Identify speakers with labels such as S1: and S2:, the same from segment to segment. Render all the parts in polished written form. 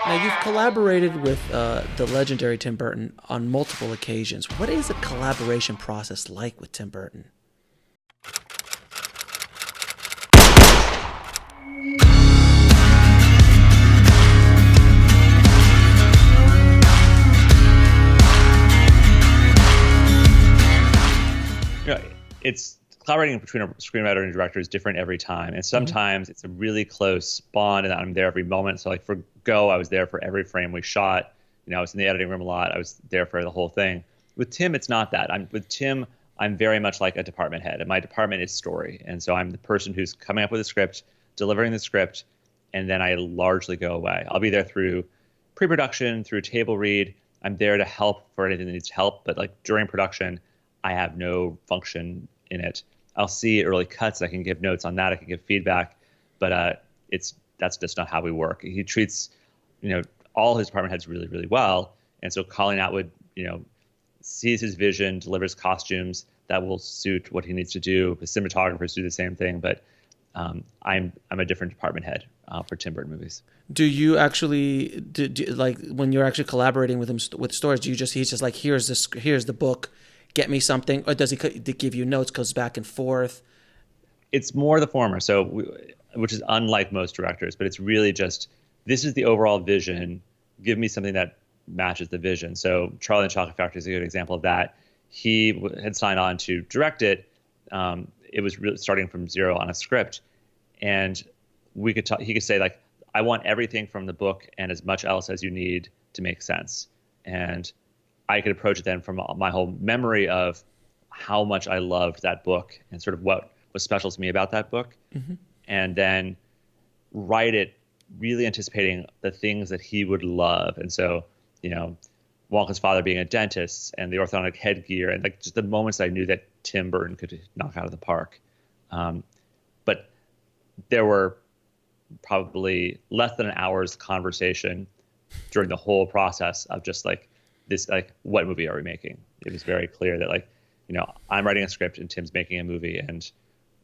S1: Now, you've collaborated with the legendary Tim Burton on multiple occasions. What is a collaboration process like with Tim Burton?
S2: You know, it's collaborating between a screenwriter and a director is different every time, and sometimes it's a really close bond, and I'm there every moment. So, like for Go, I was there for every frame we shot. I was in the editing room a lot. I was there for the whole thing. With Tim, it's not that. With Tim, I'm very much like a department head, and my department is story, and so I'm the person who's coming up with a script, delivering the script, and then I largely go away. I'll be there through pre-production, through table read. I'm there to help for anything that needs help, but like during production, I have no function in it. I'll see early cuts. I can give notes on that. I can give feedback, but that's just not how we work. He treats, all his department heads really, really well. And so Colleen Atwood, sees his vision, delivers costumes that will suit what he needs to do. The cinematographers do the same thing, but I'm a different department head for Tim Burton movies.
S1: Do you actually like when you're actually collaborating with him with stories? He's just like, here's the book, get me something, or does he give you notes, goes back and forth?
S2: It's more the former, which is unlike most directors, but it's really just, this is the overall vision. Give me something that matches the vision. So Charlie and the Chocolate Factory is a good example of that. He had signed on to direct it. It was really starting from zero on a script, and he could say like, I want everything from the book and as much else as you need to make sense. And I could approach it then from my whole memory of how much I loved that book and sort of what was special to me about that book, and then write it really anticipating the things that he would love. And so, Wonka's father being a dentist and the orthodontic headgear and like just the moments I knew that Tim Burton could knock out of the park. But there were probably less than an hour's conversation during the whole process of just like this, like, what movie are we making? It was very clear that like, I'm writing a script and Tim's making a movie, and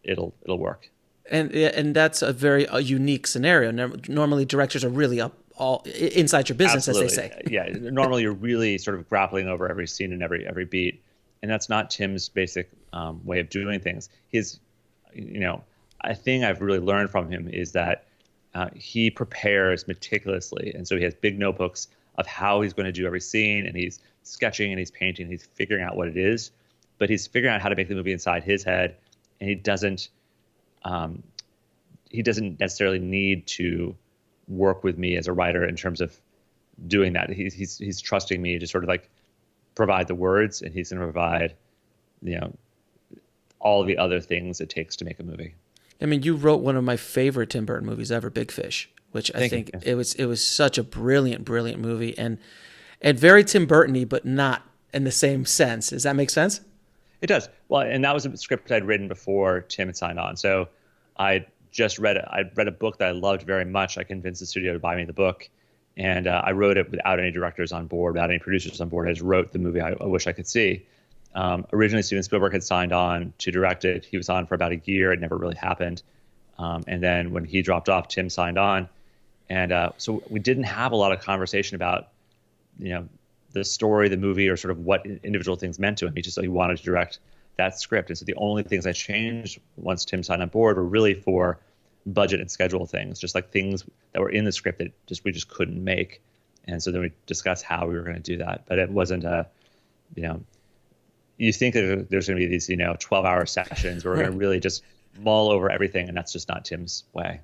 S2: it'll work.
S1: And that's a very unique scenario. Normally directors are really up all inside your business,
S2: Absolutely.
S1: as they say.
S2: Yeah. Normally you're really sort of grappling over every scene and every beat. And that's not Tim's basic way of doing things. His, a thing I've really learned from him is that he prepares meticulously. And so he has big notebooks of how he's going to do every scene, and he's sketching and he's painting, and he's figuring out what it is, but he's figuring out how to make the movie inside his head. And he doesn't necessarily need to work with me as a writer in terms of doing that. He's trusting me to sort of like provide the words, and he's going to provide, all of the other things it takes to make a movie.
S1: I mean, you wrote one of my favorite Tim Burton movies ever, Big Fish, which I think it was such a brilliant movie, and very Tim Burton-y, but not in the same sense. Does that make sense?
S2: It does. Well, and that was a script I'd written before Tim had signed on. So I read a book that I loved very much. I convinced the studio to buy me the book, and I wrote it without any directors on board, without any producers on board. I just wrote the movie I wish I could see. Originally, Steven Spielberg had signed on to direct it. He was on for about a year. It never really happened. And then when he dropped off, Tim signed on. And so we didn't have a lot of conversation about, the story, the movie, or sort of what individual things meant to him. He wanted to direct that script. And so the only things I changed once Tim signed on board were really for budget and schedule things, just like things that were in the script that we just couldn't make. And so then we discussed how we were going to do that. But it wasn't you think that there's going to be these, 12-hour sessions where we're going to really just mull over everything, and that's just not Tim's way.